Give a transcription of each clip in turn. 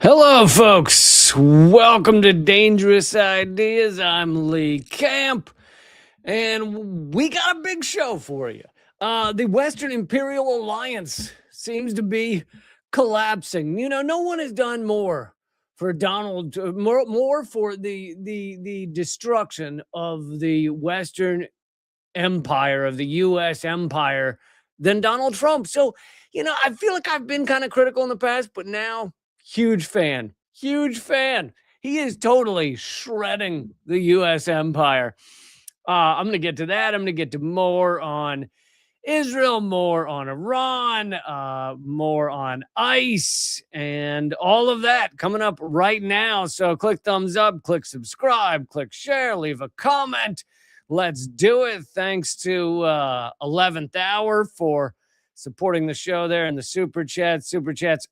Hello, folks. Welcome to Dangerous Ideas. I'm Lee Camp, and we got a big show for you. The Western Imperial Alliance seems to be collapsing. You know, no one has done more for Donald, more for the destruction of the Western Empire, of the U.S. empire, than Donald Trump. So, I feel like I've been kind of critical in the past, but now huge fan. Huge fan. He is totally shredding the U.S. empire. I'm going to get to that. I'm going to get to more on Israel, more on Iran, more on ICE, and all of that coming up right now. So click thumbs up, click subscribe, click share, leave a comment. Let's do it. Thanks to 11th Hour for supporting the show there in the super chat. Super chats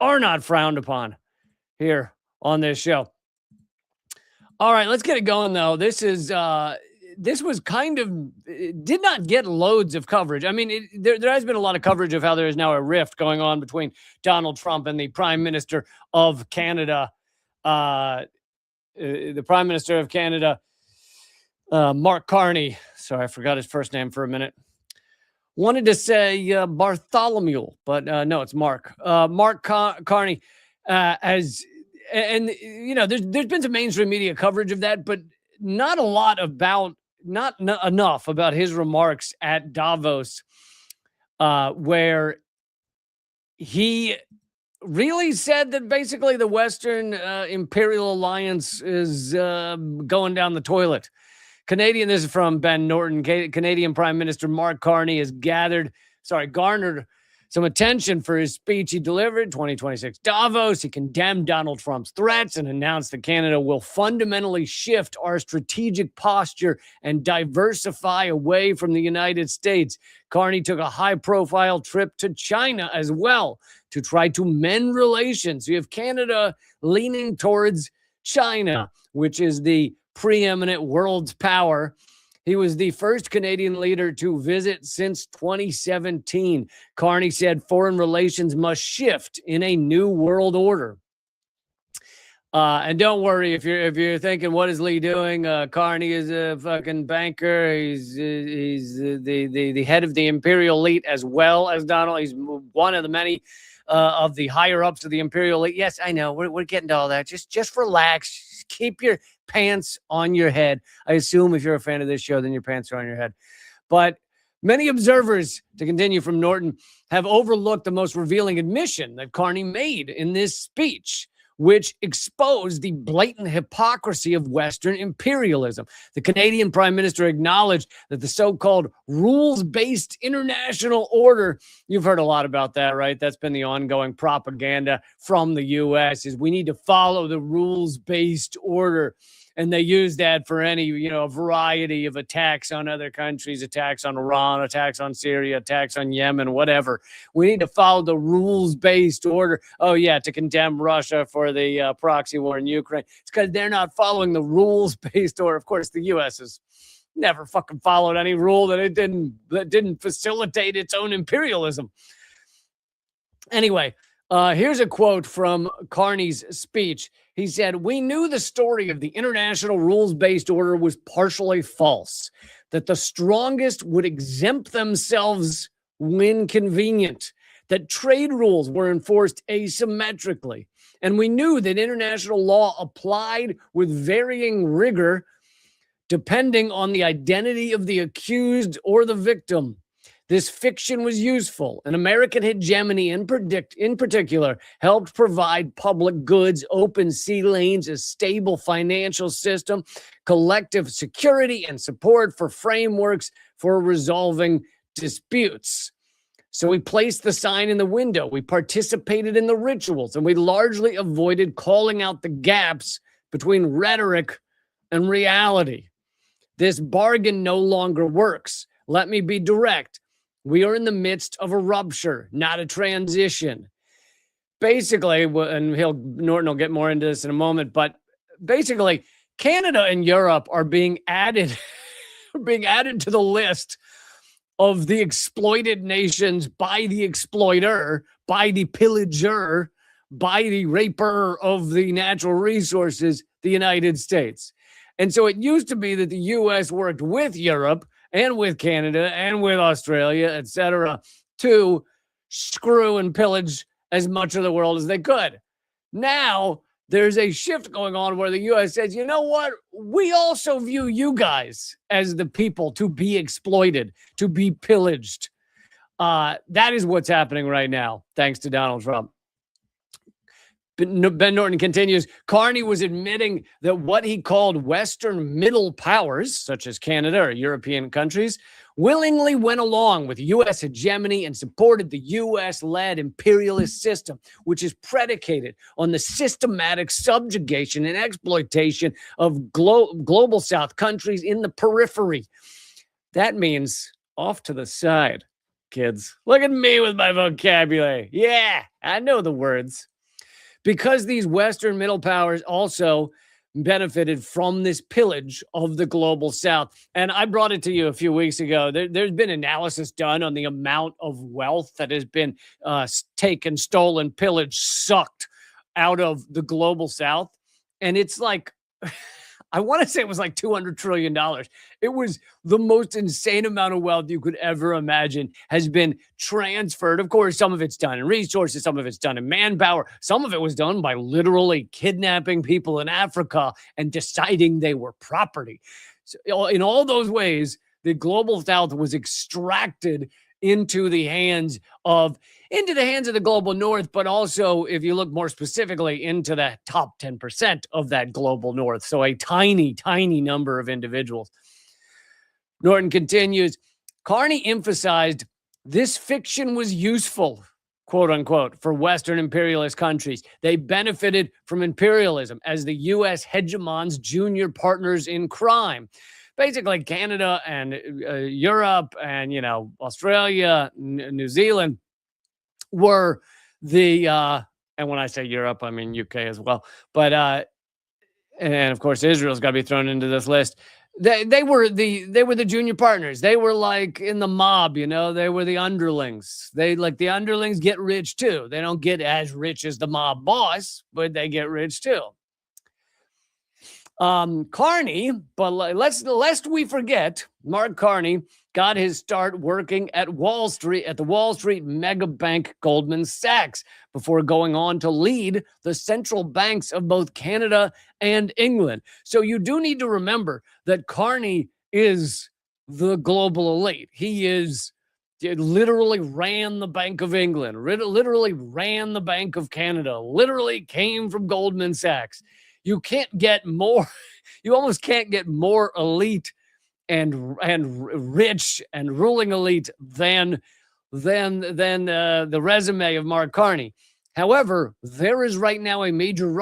are not frowned upon here on this show. All right, let's get it going though. This was kind of, it did not get loads of coverage. I mean, there has been a lot of coverage of how there is now a rift going on between Donald Trump and the Prime Minister of Canada. The Prime Minister of Canada, Mark Carney. Sorry, I forgot his first name for a minute. Wanted to say Bartholomew, but no, it's Mark. Mark Carney there's been some mainstream media coverage of that, but not a lot about, not enough about his remarks at Davos, where he really said that basically the Western Imperial Alliance is going down the toilet. Canadian, this is from Ben Norton. Canadian Prime Minister Mark Carney has garnered some attention for his speech he delivered 2026 Davos. He condemned Donald Trump's threats and announced that Canada will fundamentally shift our strategic posture and diversify away from the United States. Carney took a high-profile trip to China as well to try to mend relations. You have Canada leaning towards China, which is the preeminent world's power. He was the first Canadian leader to visit since 2017. Carney said foreign relations must shift in a new world order. And don't worry if you're thinking, what is Lee doing? Carney is a fucking banker. He's the head of the Imperial elite as well as Donald. He's one of the many of the higher ups of the Imperial elite. Yes, I know. We're getting to all that. Just relax. Just keep your pants on your head. I assume if you're a fan of this show, then your pants are on your head. But many observers, to continue from Norton, have overlooked the most revealing admission that Carney made in this speech, which exposed the blatant hypocrisy of Western imperialism. The Canadian Prime Minister acknowledged that the so-called rules-based international order, you've heard a lot about that, right? That's been the ongoing propaganda from the U.S., is we need to follow the rules-based order. And they use that for any, variety of attacks on other countries, attacks on Iran, attacks on Syria, attacks on Yemen, whatever. We need to follow the rules-based order. Oh, yeah, to condemn Russia for the proxy war in Ukraine. It's because they're not following the rules-based order. Of course, the U.S. has never fucking followed any rule that didn't facilitate its own imperialism. Anyway, here's a quote from Carney's speech. He said, "We knew the story of the international rules-based order was partially false, that the strongest would exempt themselves when convenient, that trade rules were enforced asymmetrically, and we knew that international law applied with varying rigor depending on the identity of the accused or the victim. This fiction was useful, and American hegemony in particular helped provide public goods, open sea lanes, a stable financial system, collective security, and support for frameworks for resolving disputes. So we placed the sign in the window, we participated in the rituals, and we largely avoided calling out the gaps between rhetoric and reality. This bargain no longer works. Let me be direct. We are in the midst of a rupture, not a transition." Basically, and Norton will get more into this in a moment, but basically, Canada and Europe are being added to the list of the exploited nations by the exploiter, by the pillager, by the raper of the natural resources, the United States. And so it used to be that the US worked with Europe and with Canada and with Australia, etc., to screw and pillage as much of the world as they could. Now there's a shift going on where the US says, you know what? We also view you guys as the people to be exploited, to be pillaged. That is what's happening right now, thanks to Donald Trump. Ben Norton continues, Carney was admitting that what he called Western middle powers, such as Canada or European countries, willingly went along with U.S. hegemony and supported the U.S.-led imperialist system, which is predicated on the systematic subjugation and exploitation of global South countries in the periphery. That means off to the side, kids. Look at me with my vocabulary. Yeah, I know the words. Because these Western middle powers also benefited from this pillage of the global South. And I brought it to you a few weeks ago. There's been analysis done on the amount of wealth that has been taken, stolen, pillaged, sucked out of the global South. And it's like, I want to say it was like $200 trillion. It was the most insane amount of wealth you could ever imagine has been transferred. Of course, some of it's done in resources, some of it's done in manpower. Some of it was done by literally kidnapping people in Africa and deciding they were property. So in all those ways, the global South was extracted into the hands of the global North, but also, if you look more specifically, into the top 10% of that global North. So a tiny, tiny number of individuals. Norton continues, Carney emphasized this fiction was useful, quote unquote, for Western imperialist countries. They benefited from imperialism as the U.S. hegemon's junior partners in crime. Basically, Canada and Europe and, Australia, New Zealand were the, and when I say Europe, I mean UK as well. But, and of course, Israel's got to be thrown into this list. They were the junior partners. They were like in the mob, they were the underlings. The underlings get rich too. They don't get as rich as the mob boss, but they get rich too. Carney, but lest we forget, Mark Carney got his start working at Wall Street, at the Wall Street mega bank Goldman Sachs, before going on to lead the central banks of both Canada and England. So you do need to remember that Carney is the global elite. He literally ran the Bank of England, literally ran the Bank of Canada, literally came from Goldman Sachs. You can't get more, you almost can't get more elite and rich and ruling elite than the resume of Mark Carney. However, there is right now a major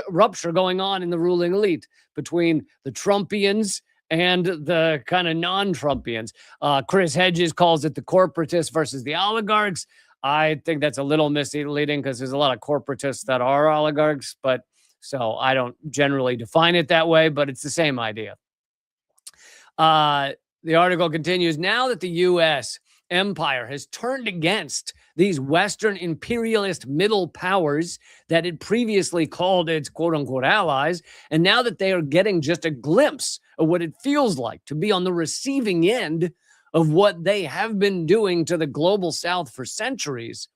rupture going on in the ruling elite between the Trumpians and the kind of non-Trumpians. Chris Hedges calls it the corporatists versus the oligarchs. I think that's a little misleading because there's a lot of corporatists that are oligarchs, but so I don't generally define it that way, but it's the same idea. The article continues, now that the U.S. empire has turned against these Western imperialist middle powers that it previously called its quote-unquote allies, and now that they are getting just a glimpse of what it feels like to be on the receiving end of what they have been doing to the global South for centuries,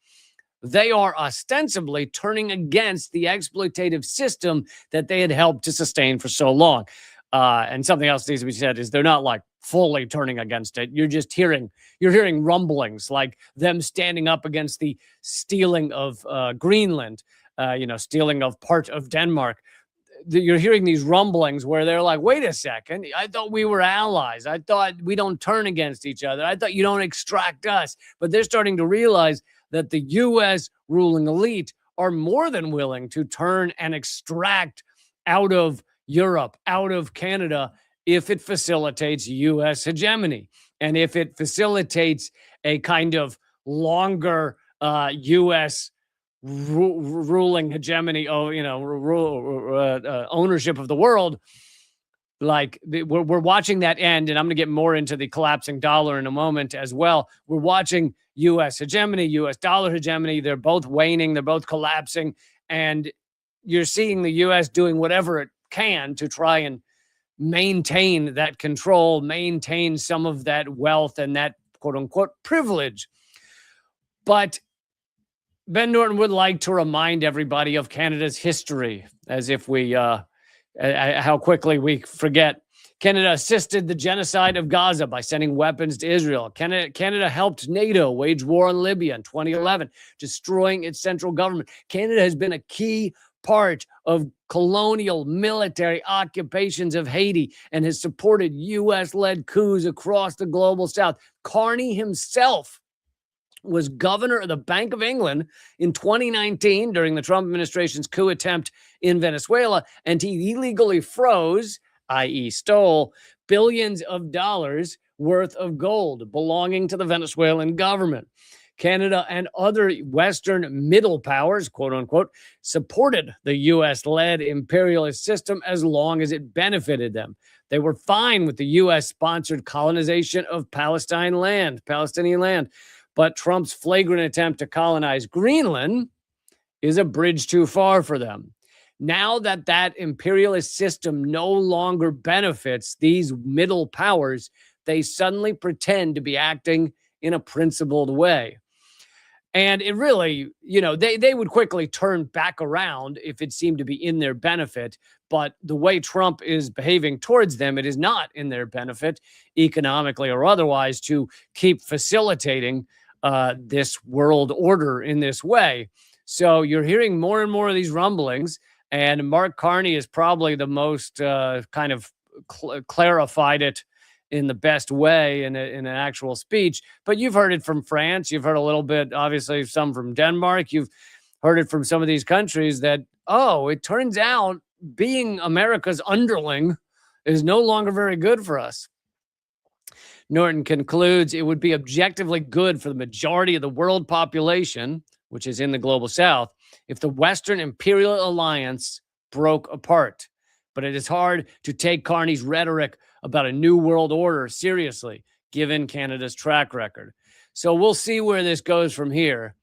they are ostensibly turning against the exploitative system that they had helped to sustain for so long. And something else needs to be said is they're not like fully turning against it. You're hearing rumblings like them standing up against the stealing of Greenland, stealing of part of Denmark. You're hearing these rumblings where they're like, wait a second, I thought we were allies. I thought we don't turn against each other. I thought you don't extract us. But they're starting to realize that the U.S. ruling elite are more than willing to turn and extract out of Europe, out of Canada, if it facilitates U.S. hegemony and if it facilitates a kind of longer U.S. ruling hegemony, ownership of the world. We're watching that end, and I'm going to get more into the collapsing dollar in a moment as well. We're watching U.S. hegemony, U.S. dollar hegemony. They're both waning. They're both collapsing. And you're seeing the U.S. doing whatever it can to try and maintain that control, maintain some of that wealth and that quote unquote privilege. But Ben Norton would like to remind everybody of Canada's history, as if we, how quickly we forget. Canada assisted the genocide of Gaza by sending weapons to Israel. Canada helped NATO wage war on Libya in 2011, destroying its central government. Canada has been a key part of colonial military occupations of Haiti and has supported U.S.-led coups across the global South. Carney himself was governor of the Bank of England in 2019 during the Trump administration's coup attempt in Venezuela, and he illegally froze, i.e. stole, billions of dollars worth of gold belonging to the Venezuelan government. Canada and other Western middle powers, quote unquote, supported the U.S.-led imperialist system as long as it benefited them. They were fine with the U.S.-sponsored colonization of Palestinian land. But Trump's flagrant attempt to colonize Greenland is a bridge too far for them. Now that imperialist system no longer benefits these middle powers, they suddenly pretend to be acting in a principled way. And it really, they would quickly turn back around if it seemed to be in their benefit. But the way Trump is behaving towards them, it is not in their benefit, economically or otherwise, to keep facilitating this world order in this way. So you're hearing more and more of these rumblings, and Mark Carney is probably the most kind of clarified it in the best way in an actual speech. But you've heard it from France. You've heard a little bit, obviously, some from Denmark. You've heard it from some of these countries that, it turns out being America's underling is no longer very good for us. Norton concludes it would be objectively good for the majority of the world population, which is in the global South, if the Western Imperial Alliance broke apart. But it is hard to take Carney's rhetoric about a new world order seriously, given Canada's track record. So we'll see where this goes from here.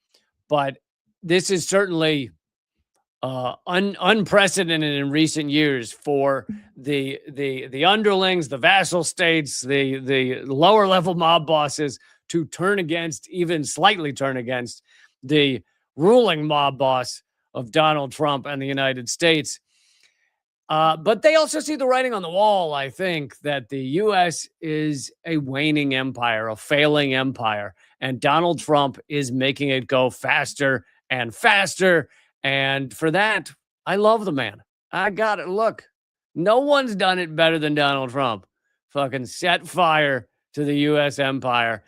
But this is certainly unprecedented in recent years for the underlings, the vassal states, the lower level mob bosses to even slightly turn against the ruling mob boss of Donald Trump and the United States. But they also see the writing on the wall, I think, that the U.S. is a waning empire, a failing empire, and Donald Trump is making it go faster and faster. And for that, I love the man. I got it. Look, no one's done it better than Donald Trump. Fucking set fire to the U.S. empire.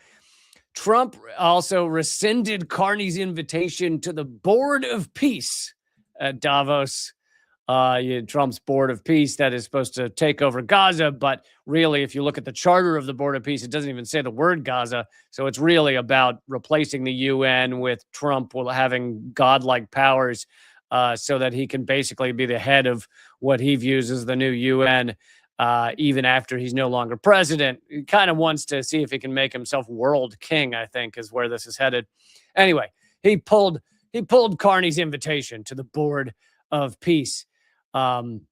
Trump also rescinded Carney's invitation to the Board of Peace at Davos. Trump's Board of Peace that is supposed to take over Gaza. But really, if you look at the charter of the Board of Peace, it doesn't even say the word Gaza. So it's really about replacing the UN with Trump having godlike powers so that he can basically be the head of what he views as the new UN, even after he's no longer president. He kind of wants to see if he can make himself world king, I think, is where this is headed. Anyway, he pulled Carney's invitation to the Board of Peace. And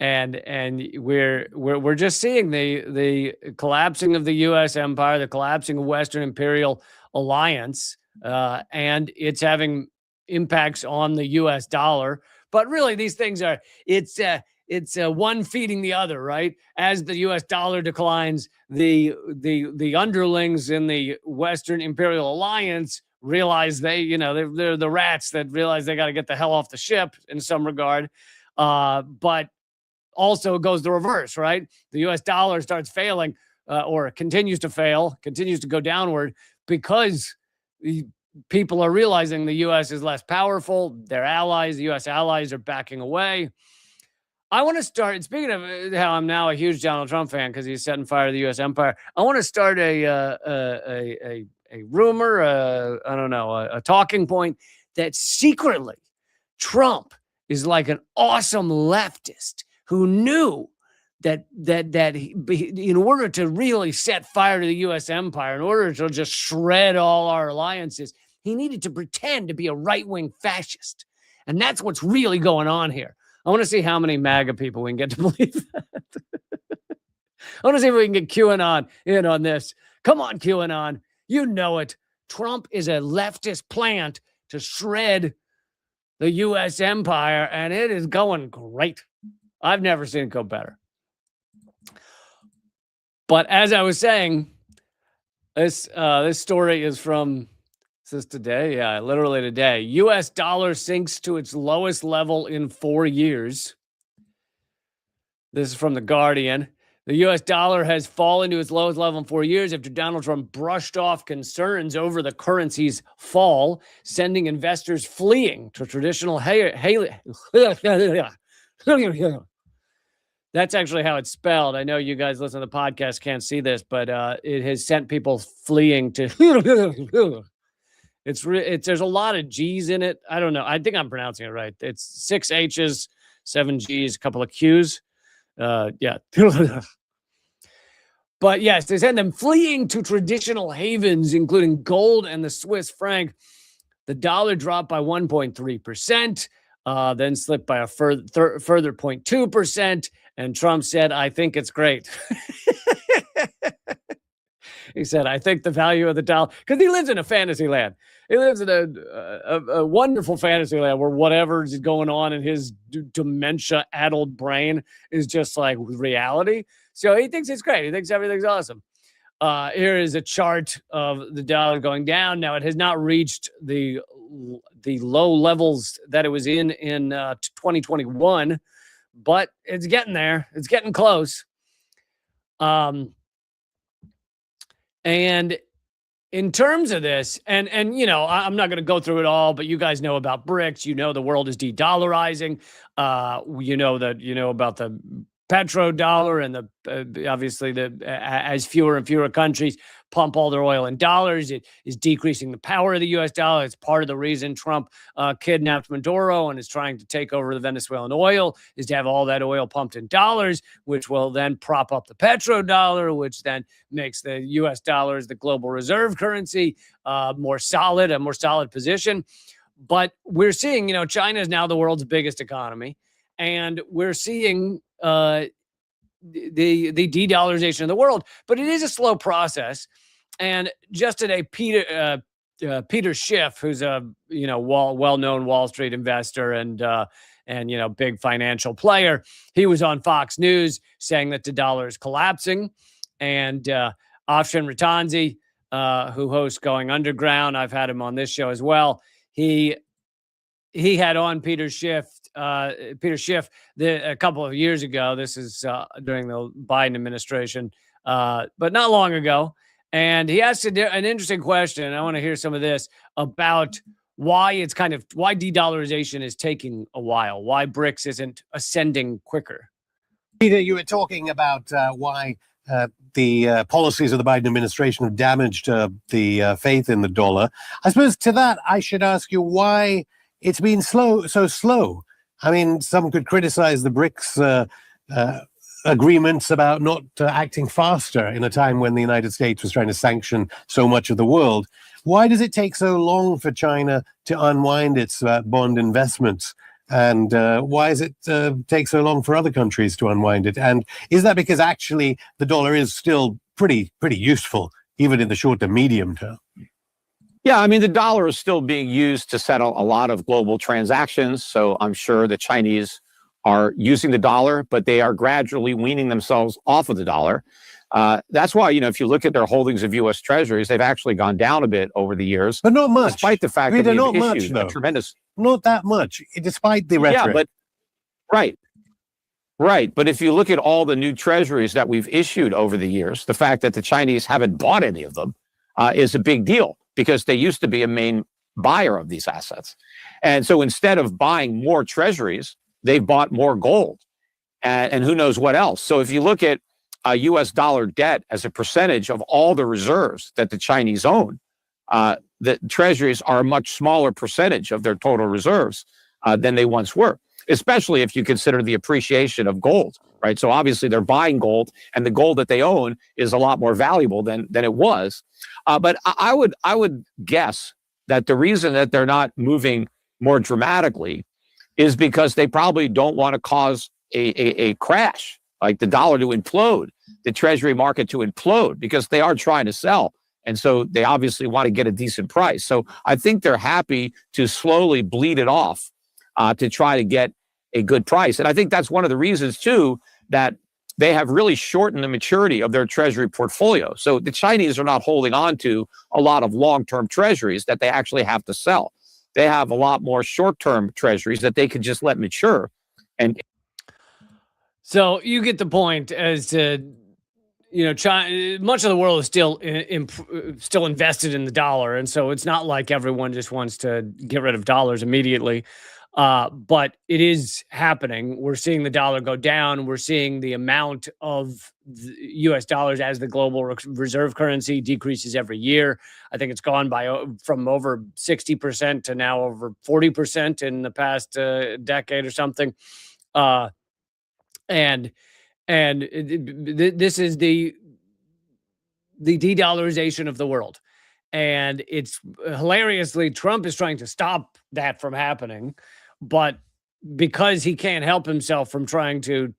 we're just seeing the collapsing of the U.S. empire, the collapsing of Western Imperial Alliance, and it's having impacts on the U.S. dollar. But really, these things are it's one feeding the other, right? As the U.S. dollar declines, the underlings in the Western Imperial Alliance realize they're the rats that realize they got to get the hell off the ship in some regard. But also it goes the reverse, right? The U.S. dollar starts failing or continues to fail, continues to go downward because people are realizing the U.S. is less powerful. Their allies, the U.S. allies, are backing away. I want to start, speaking of how I'm now a huge Donald Trump fan because he's setting fire to the U.S. empire, I want to start a rumor, a talking point that secretly Trump is like an awesome leftist who knew in order to really set fire to the U.S. empire, in order to just shred all our alliances, he needed to pretend to be a right-wing fascist. And that's what's really going on here. I want to see how many MAGA people we can get to believe that. I want to see if we can get QAnon in on this. Come on, QAnon. You know it. Trump is a leftist plant to shred the U.S. empire, and it is going great. I've never seen it go better. But as I was saying, this story is from, is this today? Yeah, literally today. U.S. dollar sinks to its lowest level in 4 years. This is from The Guardian. The U.S. dollar has fallen to its lowest level in 4 years after Donald Trump brushed off concerns over the currency's fall, sending investors fleeing to traditional That's actually how it's spelled. I know you guys listen to the podcast can't see this, but it has sent people fleeing to. There's a lot of G's in it. I don't know. I think I'm pronouncing it right. It's 6 H's, 7 G's, a couple of Q's. Yeah. But yes, they send them fleeing to traditional havens, including gold and the Swiss franc. The dollar dropped by 1.3%, then slipped by a further 0.2%. And Trump said, I think it's great. He said, I think the value of the dollar, because he lives in a fantasy land. He lives in a wonderful fantasy land where whatever's going on in his dementia-addled brain is just like reality. So he thinks it's great. He thinks everything's awesome. Here is a chart of the dollar going down. Now, it has not reached the low levels that it was in 2021, but it's getting there. It's getting close. And in terms of this, and you know, I'm not going to go through it all, but you guys know about BRICS. You know the world is de-dollarizing. You know about the petrodollar and obviously as fewer and fewer countries pump all their oil in dollars, it is decreasing the power of the U.S. dollar. It's part of the reason Trump kidnapped Maduro and is trying to take over the Venezuelan oil, is to have all that oil pumped in dollars, which will then prop up the petrodollar, which then makes the U.S. dollar as the global reserve currency a more solid position. But we're seeing, you know, China is now the world's biggest economy, and we're seeing the de-dollarization of the world, but it is a slow process. And just today, Peter Schiff, who's a well-known Wall Street investor and big financial player, he was on Fox News saying that the dollar is collapsing. And Afshin Rattansi, who hosts Going Underground, I've had him on this show as well. He had on Peter Schiff a couple of years ago. This is during the Biden administration, but not long ago. And he asked an interesting question, and I want to hear some of this about why de-dollarization is taking a while, why BRICS isn't ascending quicker. Peter, you were talking about why the policies of the Biden administration have damaged the faith in the dollar. I suppose to that, I should ask you why it's been so slow. I mean, some could criticize the BRICS agreements about not acting faster in a time when the United States was trying to sanction so much of the world. Why does it take so long for China to unwind its bond investments? And why does it take so long for other countries to unwind it? And is that because actually the dollar is still pretty useful, even in the short to medium term? Yeah, I mean, the dollar is still being used to settle a lot of global transactions. So I'm sure the Chinese are using the dollar, but they are gradually weaning themselves off of the dollar. That's why, if you look at their holdings of U.S. Treasuries, they've actually gone down a bit over the years. But not much. Despite the fact that they've issued a tremendous... Not that much, despite the rhetoric. Yeah, but... Right. But if you look at all the new treasuries that we've issued over the years, the fact that the Chinese haven't bought any of them is a big deal, because they used to be a main buyer of these assets. And so instead of buying more treasuries, they've bought more gold and who knows what else. So if you look at U.S. dollar debt as a percentage of all the reserves that the Chinese own, the treasuries are a much smaller percentage of their total reserves than they once were, especially if you consider the appreciation of gold right? So obviously they're buying gold, and the gold that they own is a lot more valuable than it was. But I would guess that the reason that they're not moving more dramatically is because they probably don't want to cause a crash, like the dollar to implode, the treasury market to implode, because they are trying to sell. And so they obviously want to get a decent price. So I think they're happy to slowly bleed it off to try to get a good price. And I think that's one of the reasons, too, that they have really shortened the maturity of their treasury portfolio. So the Chinese are not holding on to a lot of long-term treasuries that they actually have to sell. They have a lot more short-term treasuries that they can just let mature. And so you get the point as to, China, much of the world is still still invested in the dollar, and so it's not like everyone just wants to get rid of dollars immediately. But it is happening. We're seeing the dollar go down. We're seeing the amount of the U.S. dollars as the global reserve currency decreases every year. I think it's gone from over 60% to now over 40% in the past decade or something. This is the de-dollarization of the world. And it's hilariously, Trump is trying to stop that from happening, but because he can't help himself from trying to,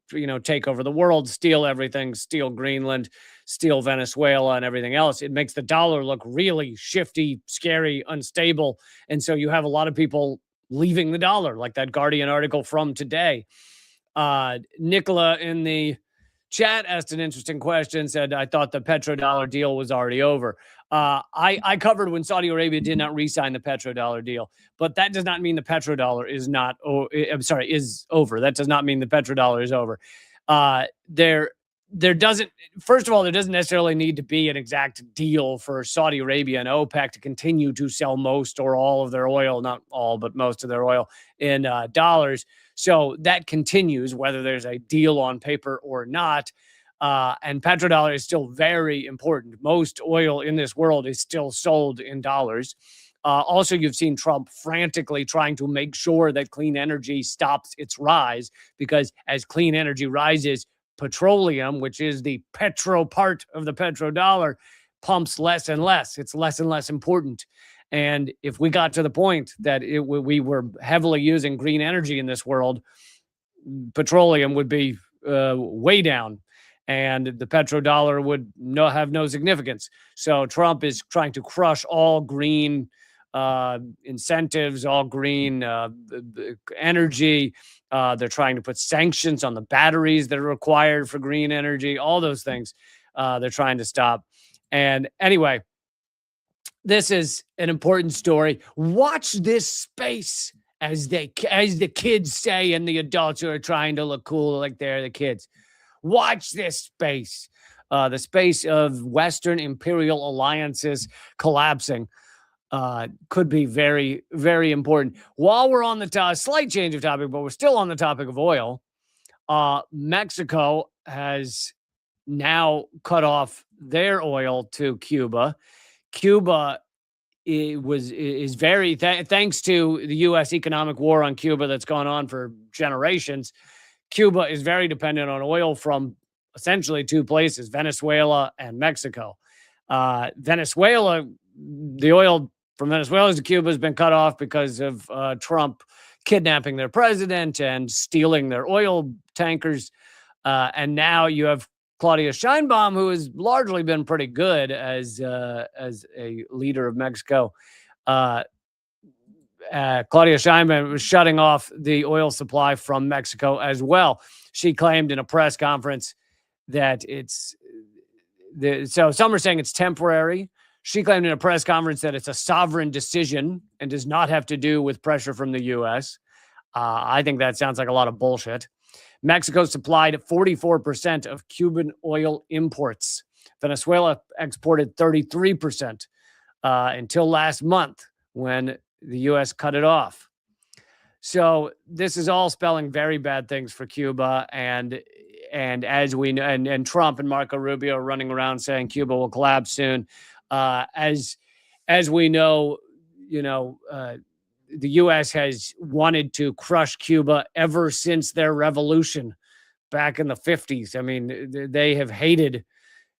take over the world, steal everything, steal Greenland, steal Venezuela and everything else, it makes the dollar look really shifty, scary, unstable. And so you have a lot of people leaving the dollar, like that Guardian article from today. Nicola in the chat asked an interesting question, said, I thought the petrodollar deal was already over. I covered when Saudi Arabia did not re-sign the petrodollar deal, but that does not mean the petrodollar is not, is over. That does not mean the petrodollar is over. There doesn't, first of all, there doesn't necessarily need to be an exact deal for Saudi Arabia and OPEC to continue to sell most or all of their oil, not all, but most of their oil in dollars. So that continues, whether there's a deal on paper or not. And petrodollar is still very important. Most oil in this world is still sold in dollars. Also, you've seen Trump frantically trying to make sure that clean energy stops its rise, because as clean energy rises, petroleum, which is the petro part of the petrodollar, pumps less and less. It's less and less important. And if we got to the point that we were heavily using green energy in this world, petroleum would be way down, and the petrodollar would have no significance. So Trump is trying to crush all green incentives, all green energy. They're trying to put sanctions on the batteries that are required for green energy. All those things they're trying to stop. And anyway, this is an important story. Watch this space, as the kids say, and the adults who are trying to look cool like they're the kids. Watch this space. The space of Western imperial alliances collapsing could be very, very important. While we're on the slight change of topic, but we're still on the topic of oil, Mexico has now cut off their oil to Cuba. Cuba is very thanks to the U.S. economic war on Cuba that's gone on for generations. Cuba is very dependent on oil from essentially two places, Venezuela and Mexico. Venezuela, the oil from Venezuela to Cuba has been cut off because of Trump kidnapping their president and stealing their oil tankers. And now you have Claudia Sheinbaum, who has largely been pretty good as a leader of Mexico. Claudia Sheinbaum was shutting off the oil supply from Mexico as well. She claimed in a press conference that so some are saying it's temporary. She claimed in a press conference that it's a sovereign decision and does not have to do with pressure from the U.S. I think that sounds like a lot of bullshit. Mexico supplied 44% of Cuban oil imports. Venezuela exported 33% until last month when the U.S. cut it off. So this is all spelling very bad things for Cuba. And as we know, and Trump and Marco Rubio are running around saying Cuba will collapse soon. As we know, the U.S. has wanted to crush Cuba ever since their revolution back in the 50s. I mean, they have hated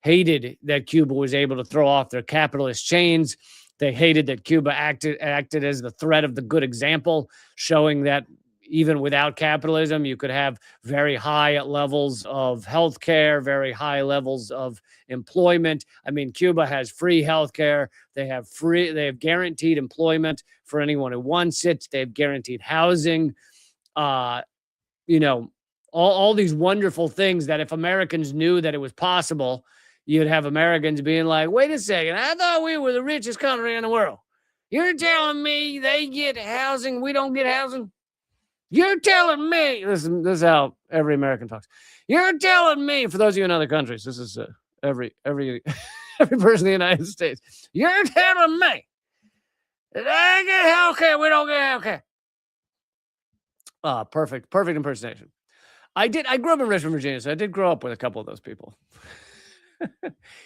that Cuba was able to throw off their capitalist chains. They hated that Cuba acted as the threat of the good example, showing that even without capitalism, you could have very high levels of healthcare, very high levels of employment. I mean, Cuba has free healthcare. They have guaranteed employment for anyone who wants it. They have guaranteed housing. You know, all these wonderful things that if Americans knew that it was possible, you'd have Americans being like, wait a second, I thought we were the richest country in the world. You're telling me they get housing, we don't get housing? You're telling me, this is how every American talks. You're telling me, for those of you in other countries, this is every every person in the United States. You're telling me that I get healthcare, we don't get healthcare. Perfect impersonation. I grew up in Richmond, Virginia, so I did grow up with a couple of those people.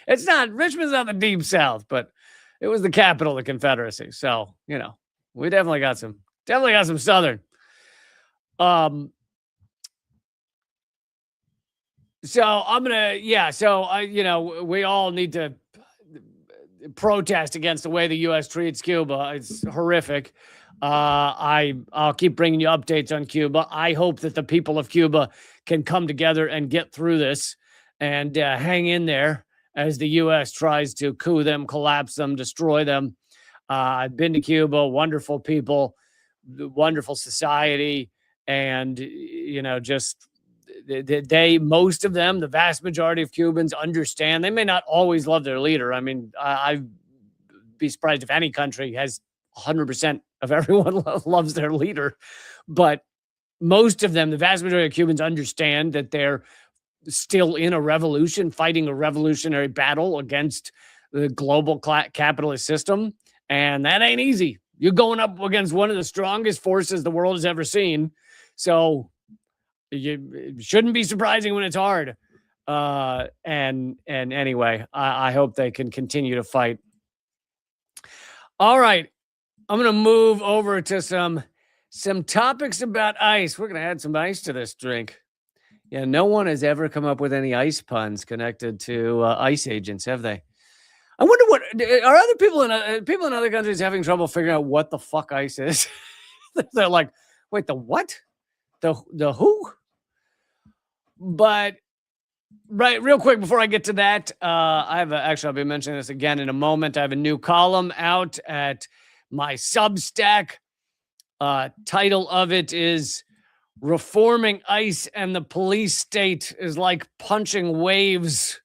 Richmond's not the deep South, but it was the capital of the Confederacy. So, you know, we definitely got some Southern. So I'm going to, we all need to protest against the way the U.S. treats Cuba. It's horrific. I'll keep bringing you updates on Cuba. I hope that the people of Cuba can come together and get through this and hang in there as the U.S. tries to coup them, collapse them, destroy them. I've been to Cuba, wonderful people, wonderful society, and, you know, just most of them, the vast majority of Cubans understand. They may not always love their leader. I mean, I'd be surprised if any country has 100% of everyone loves their leader, but most of them, the vast majority of Cubans understand that they're still in a revolution, fighting a revolutionary battle against the global capitalist system. And that ain't easy. You're going up against one of the strongest forces the world has ever seen. So it shouldn't be surprising when it's hard. And anyway, I hope they can continue to fight. All right. I'm going to move over to some topics about ice. We're going to add some ice to this drink. Yeah, no one has ever come up with any ice puns connected to ice agents, have they? I wonder what are other people in other countries having trouble figuring out what the fuck ice is. They're like, wait, the what? The who? But right, real quick before I get to that, I'll be mentioning this again in a moment. I have a new column out at my Substack. Title of it is "Reforming ICE and the Police State is like punching waves."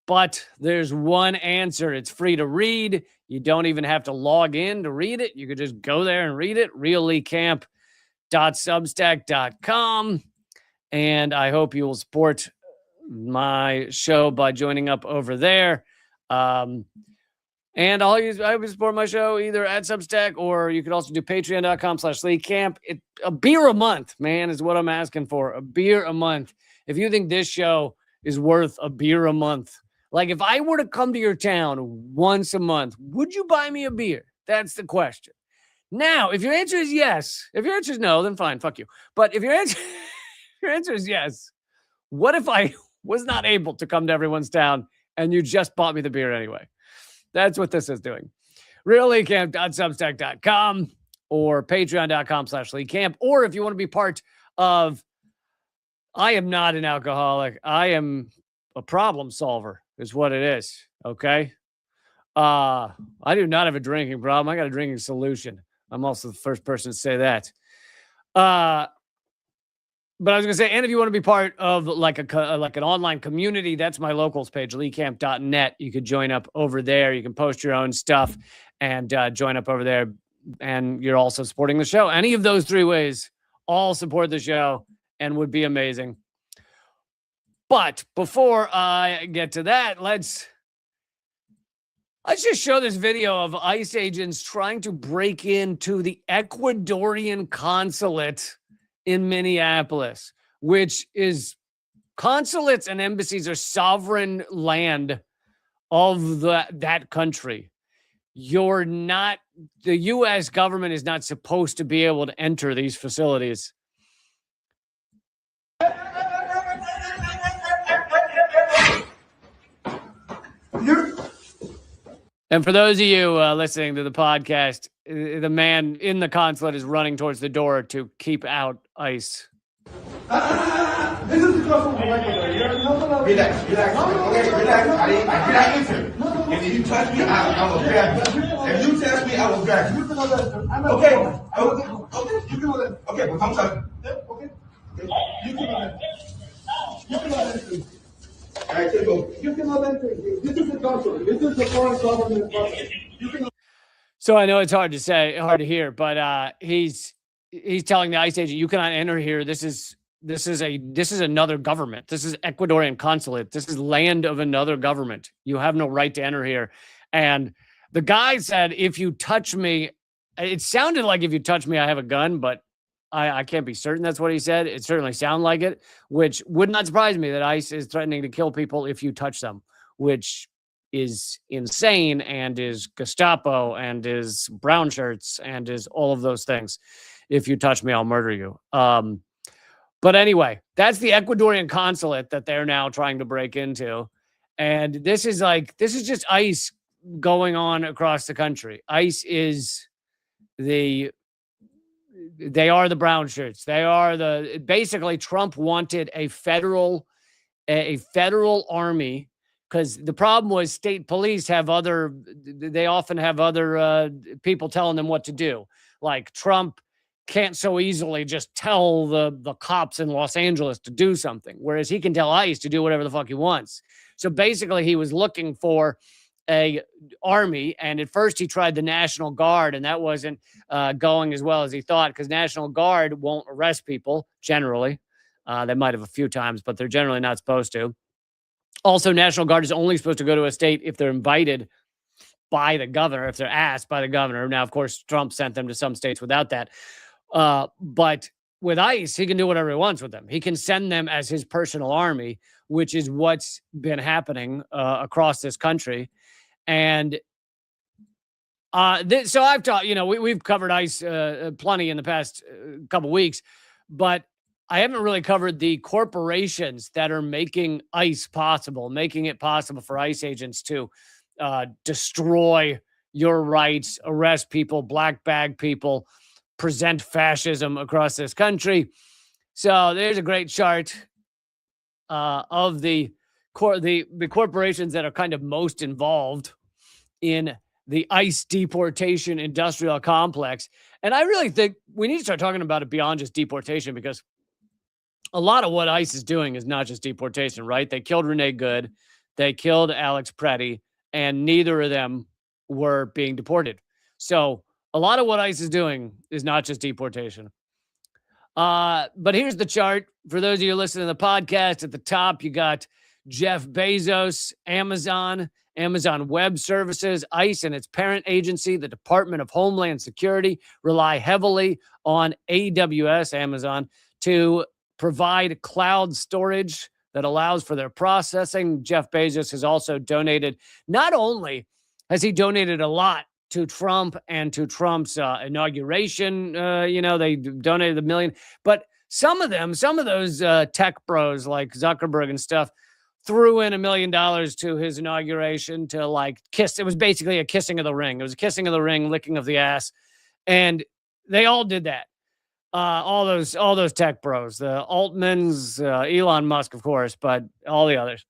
But there's one answer. It's free to read. You don't even have to log in to read it. You could just go there and read it. realleecamp.substack.com. And I hope you will support my show by joining up over there. And I would support my show either at Substack, or you could also do patreon.com/leecamp. A beer a month, man, is what I'm asking for. A beer a month. If you think this show is worth a beer a month, like if I were to come to your town once a month, would you buy me a beer? That's the question. Now, if your answer is yes, if your answer is no, then fine, fuck you. But if your answer is yes, what if I was not able to come to everyone's town and you just bought me the beer anyway? That's what this is doing. realleecamp.substack.com or patreon.com/leecamp. Or if you want to be part of, I am not an alcoholic. I am a problem solver is what it is. Okay. I do not have a drinking problem. I got a drinking solution. I'm also the first person to say that. But I was going to say, and if you want to be part of like an online community, that's my locals page, leecamp.net. You could join up over there. You can post your own stuff and join up over there. And you're also supporting the show. Any of those three ways all support the show and would be amazing. But before I get to that, let's just show this video of ICE agents trying to break into the Ecuadorian consulate in Minneapolis, which is, consulates and embassies are sovereign land of that country. The U.S. government is not supposed to be able to enter these facilities. And for those of you listening to the podcast, the man in the consulate is running towards the door to keep out ICE. This is the customer right there. Relax. Okay, relax. I get into it. If you touch me, I will grab you. If you touch me, I will grab you. Okay. Okay. You can let it. Okay, but I'm sorry. Okay. You can let it. You can let it. All right, here go. You can let it. This is the consulate. This is the foreign government consulate. You can. So I know it's hard to hear, but he's telling the ICE agent, you cannot enter here. This is another government. This is Ecuadorian consulate. This is land of another government. You have no right to enter here. And the guy said, if you touch me, it sounded like if you touch me, I have a gun, but I can't be certain that's what he said. It certainly sounded like it, which would not surprise me that ICE is threatening to kill people if you touch them, which is insane and is Gestapo and is brown shirts and is all of those things. If you touch me, I'll murder you. But anyway, that's the Ecuadorian consulate that they're now trying to break into. And this is just ICE going on across the country. ICE is they are the brown shirts. They are basically Trump wanted a federal army, because the problem was state police they often have other people telling them what to do. Like Trump can't so easily just tell the cops in Los Angeles to do something, whereas he can tell ICE to do whatever the fuck he wants. So basically he was looking for a army, and at first he tried the National Guard, and that wasn't going as well as he thought, because National Guard won't arrest people generally. They might have a few times, but they're generally not supposed to. Also, National Guard is only supposed to go to a state if they're invited by the governor, if they're asked by the governor. Now, of course, Trump sent them to some states without that. But with ICE, he can do whatever he wants with them. He can send them as his personal army, which is what's been happening across this country. And so I've talked, we've covered ICE plenty in the past couple weeks, but I haven't really covered the corporations that are making ICE possible, making it possible for ICE agents to destroy your rights, arrest people, black bag people, present fascism across this country. So there's a great chart of the corporations that are kind of most involved in the ICE deportation industrial complex. And I really think we need to start talking about it beyond just deportation, because a lot of what ICE is doing is not just deportation, right? They killed Renee Good, they killed Alex Preddy, and neither of them were being deported. So a lot of what ICE is doing is not just deportation. But here's the chart. For those of you listening to the podcast, at the top, you got Jeff Bezos, Amazon Web Services, ICE and its parent agency, the Department of Homeland Security, rely heavily on AWS, Amazon, to provide cloud storage that allows for their processing. Jeff Bezos has also donated, not only has he donated a lot to Trump and to Trump's inauguration, they donated $1 million, but some of those tech bros like Zuckerberg and stuff threw in $1 million to his inauguration to kiss. It was basically a kissing of the ring. It was a kissing of the ring, licking of the ass. And they all did that. All those tech bros, the Altmans, Elon Musk, of course, but all the others.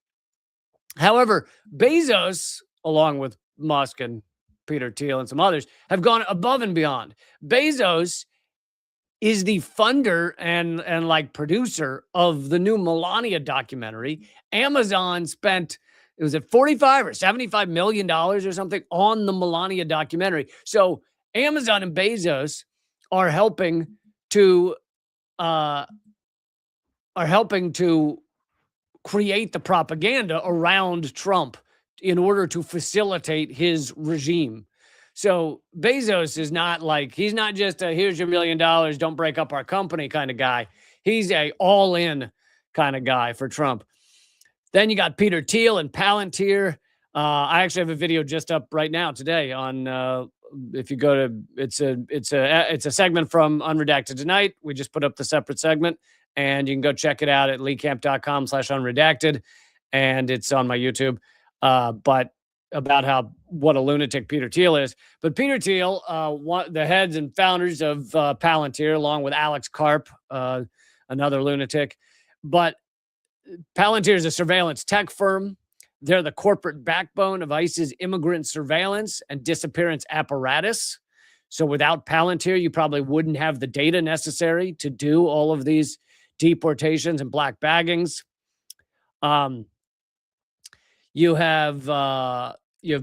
However, Bezos, along with Musk and Peter Thiel and some others, have gone above and beyond. Bezos is the funder and producer of the new Melania documentary. Amazon spent, it was at $45 or $75 million or something on the Melania documentary. So Amazon and Bezos are helping to create the propaganda around Trump in order to facilitate his regime. So Bezos is not he's not just a here's your $1 million, don't break up our company kind of guy. He's a all-in kind of guy for Trump. Then you got Peter Thiel and Palantir. I actually have a video just up right now today on if you go to it's a segment from Unredacted Tonight. We just put up the separate segment, and you can go check it out at leecamp.com/unredacted, and it's on my YouTube. But about what a lunatic Peter Thiel is. But Peter Thiel, the heads and founders of Palantir, along with Alex Karp, another lunatic. But Palantir is a surveillance tech firm. They're the corporate backbone of ICE's immigrant surveillance and disappearance apparatus. So without Palantir, you probably wouldn't have the data necessary to do all of these deportations and black baggings. You have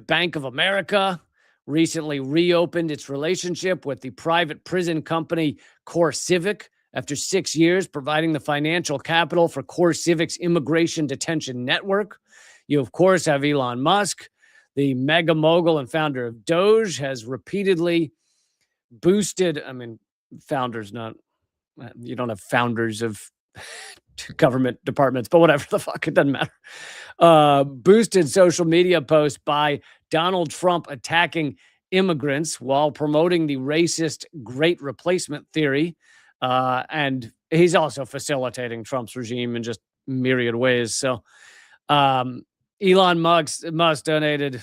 Bank of America recently reopened its relationship with the private prison company CoreCivic after 6 years, providing the financial capital for CoreCivic's immigration detention network. You, of course, have Elon Musk, the mega mogul and founder of Doge, has repeatedly boosted, founders, you don't have founders of government departments, but whatever the fuck, it doesn't matter. Boosted social media posts by Donald Trump attacking immigrants while promoting the racist great replacement theory. And he's also facilitating Trump's regime in just myriad ways. So Elon Musk donated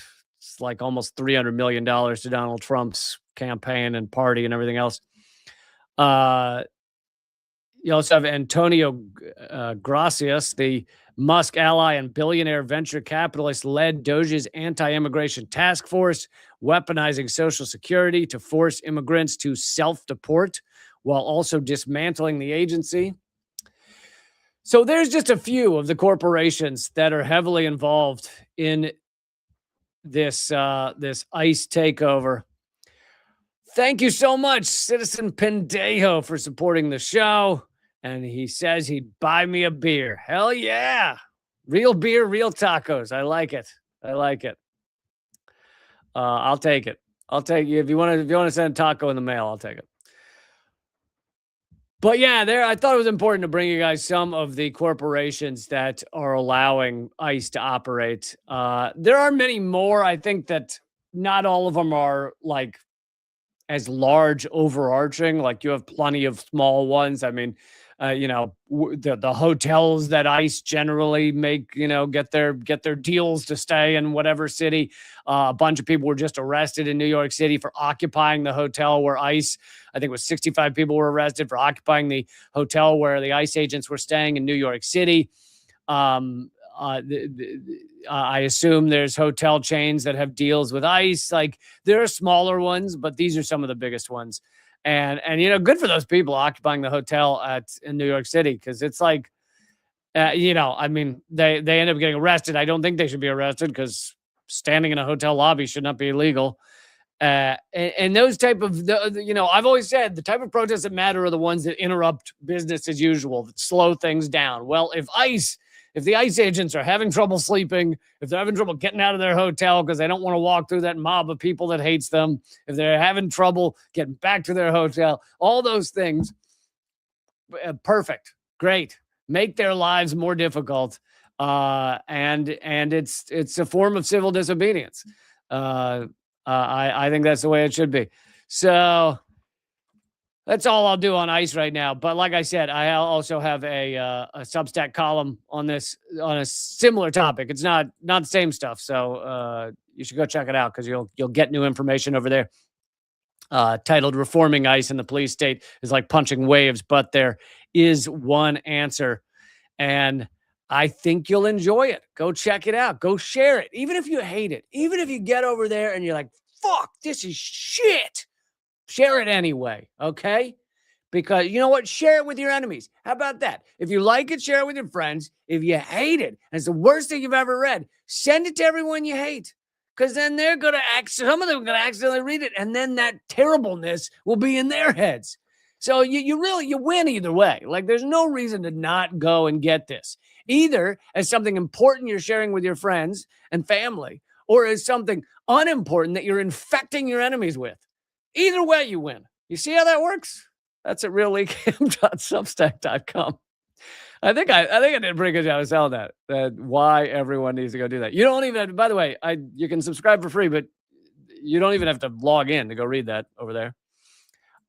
like almost $300 million to Donald Trump's campaign and party and everything else. You also have Antonio Gracias, the Musk ally and billionaire venture capitalist, led Doge's anti-immigration task force, weaponizing Social Security to force immigrants to self-deport while also dismantling the agency. So there's just a few of the corporations that are heavily involved in this ICE takeover. Thank you so much, Citizen Pendejo, for supporting the show. And he says he'd buy me a beer. Hell yeah. Real beer, real tacos. I like it. I'll take it. If you want to send a taco in the mail, I'll take it. But yeah, I thought it was important to bring you guys some of the corporations that are allowing ICE to operate. There are many more. I think that not all of them are like as large, overarching. Like you have plenty of small ones. I mean, the hotels that ICE generally make, get their deals to stay in whatever city. A bunch of people were just arrested in New York City for occupying the hotel where ICE, I think it was 65 people were arrested for occupying the hotel where the ICE agents were staying in New York City. I assume there's hotel chains that have deals with ICE. Like there are smaller ones, but these are some of the biggest ones. And good for those people occupying the hotel in New York City, because it's like, they end up getting arrested. I don't think they should be arrested because standing in a hotel lobby should not be illegal. And those type of, I've always said the type of protests that matter are the ones that interrupt business as usual, that slow things down. Well, if the ICE agents are having trouble sleeping, if they're having trouble getting out of their hotel because they don't want to walk through that mob of people that hates them, if they're having trouble getting back to their hotel, all those things, perfect, great, make their lives more difficult, and it's a form of civil disobedience. I think that's the way it should be. So that's all I'll do on ICE right now. But like I said, I also have a Substack column on a similar topic. It's not the same stuff, so you should go check it out because you'll get new information over there. Titled "Reforming ICE in the Police State is like punching waves, but there is one answer," and I think you'll enjoy it. Go check it out. Go share it, even if you hate it. Even if you get over there and you're like, "Fuck, this is shit." Share it anyway, okay? Because you know what? Share it with your enemies. How about that? If you like it, share it with your friends. If you hate it, and it's the worst thing you've ever read, send it to everyone you hate. Because then some of them are going to accidentally read it, and then that terribleness will be in their heads. So you win either way. Like there's no reason to not go and get this. Either as something important you're sharing with your friends and family, or as something unimportant that you're infecting your enemies with. Either way, you win. You see how that works? That's at realleaguehim.substack.com. I think I did a pretty good job of selling that why everyone needs to go do that. You don't even have to, by the way, you can subscribe for free, but you don't even have to log in to go read that over there.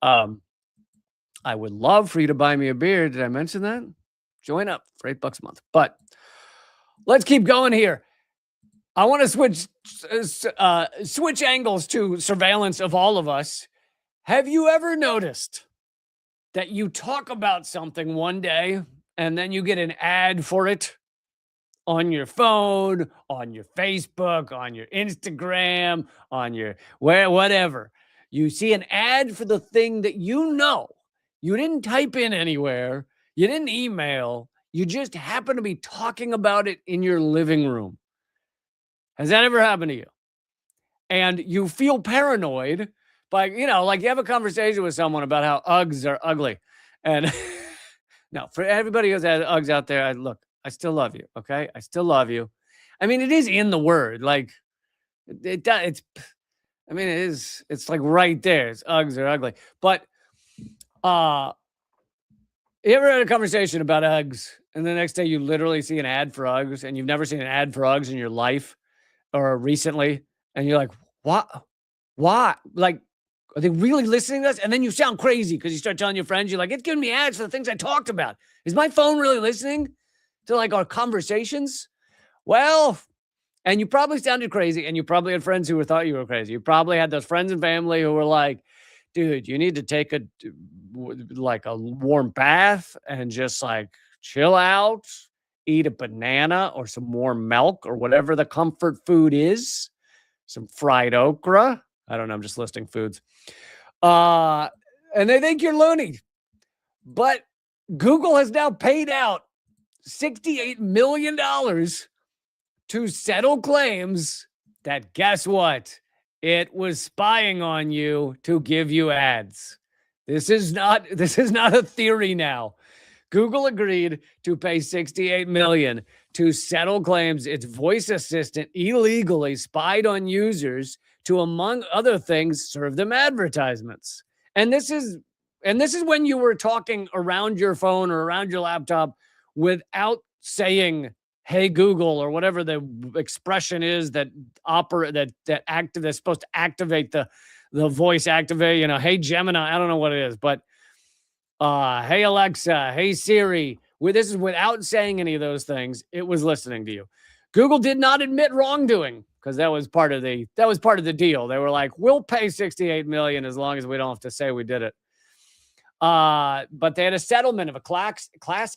I would love for you to buy me a beer. Did I mention that? Join up for $8 a month. But let's keep going here. I want to switch angles to surveillance of all of us. Have you ever noticed that you talk about something one day and then you get an ad for it on your phone, on your Facebook, on your Instagram, on your whatever? You see an ad for the thing that you didn't type in anywhere, you didn't email, you just happen to be talking about it in your living room. Has that ever happened to you? And you feel paranoid by, like you have a conversation with someone about how Uggs are ugly. And no, for everybody who's had Uggs out there, I still love you. Okay. I still love you. I mean, it is in the word. Like it is, it's like right there. It's Uggs are ugly. But, you ever had a conversation about Uggs and the next day you literally see an ad for Uggs and you've never seen an ad for Uggs in your life or recently? And you're like, what? Why? Like, are they really listening to us? And then you sound crazy because you start telling your friends, you're like, it's giving me ads for the things I talked about. Is my phone really listening to like our conversations? Well, and you probably sounded crazy and you probably had friends who thought you were crazy. You probably had those friends and family who were like, dude, you need to take a warm bath and just like chill out, eat a banana or some warm milk or whatever the comfort food is. Some fried okra. I don't know. I'm just listing foods. And they think you're loony. But Google has now paid out $68 million to settle claims that, guess what? It was spying on you to give you ads. This is not a theory now. Google agreed to pay $68 million to settle claims its voice assistant illegally spied on users to, among other things, serve them advertisements. And this is when you were talking around your phone or around your laptop without saying, "Hey Google," or whatever the expression is that's supposed to activate the voice activate. Hey Gemini, I don't know what it is, but hey Alexa, hey Siri. This is without saying any of those things. It was listening to you. Google did not admit wrongdoing because that was part of the deal. They were like, we'll pay $68 million as long as we don't have to say we did it. But they had a settlement of a class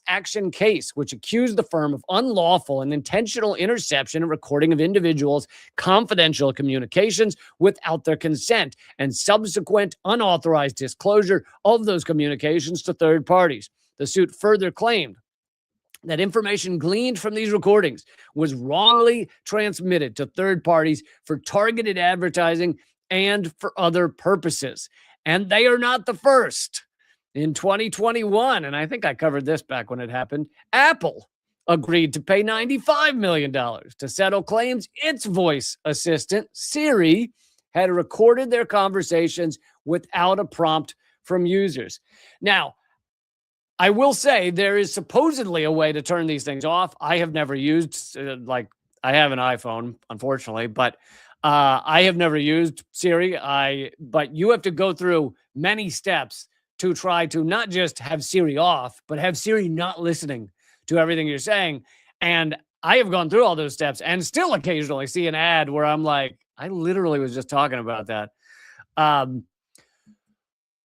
action case, which accused the firm of unlawful and intentional interception and recording of individuals' confidential communications without their consent and subsequent unauthorized disclosure of those communications to third parties. The suit further claimed that information gleaned from these recordings was wrongly transmitted to third parties for targeted advertising and for other purposes. And they are not the first. In 2021, and I think I covered this back when it happened, Apple agreed to pay $95 million to settle claims its voice assistant, Siri, had recorded their conversations without a prompt from users. Now, I will say there is supposedly a way to turn these things off. I have never used, I have an iPhone, unfortunately, but I have never used Siri. But you have to go through many steps to try to not just have Siri off, but have Siri not listening to everything you're saying. And I have gone through all those steps and still occasionally see an ad where I'm like, I literally was just talking about that.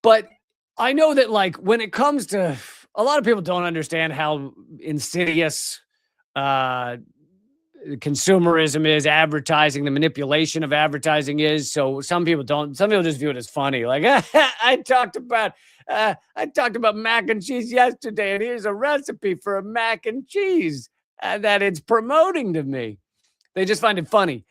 But I know that when it comes to, a lot of people don't understand how insidious consumerism is, advertising, the manipulation of advertising is. So some people just view it as funny. Like, I talked about mac and cheese yesterday, and here's a recipe for a mac and cheese that it's promoting to me. They just find it funny.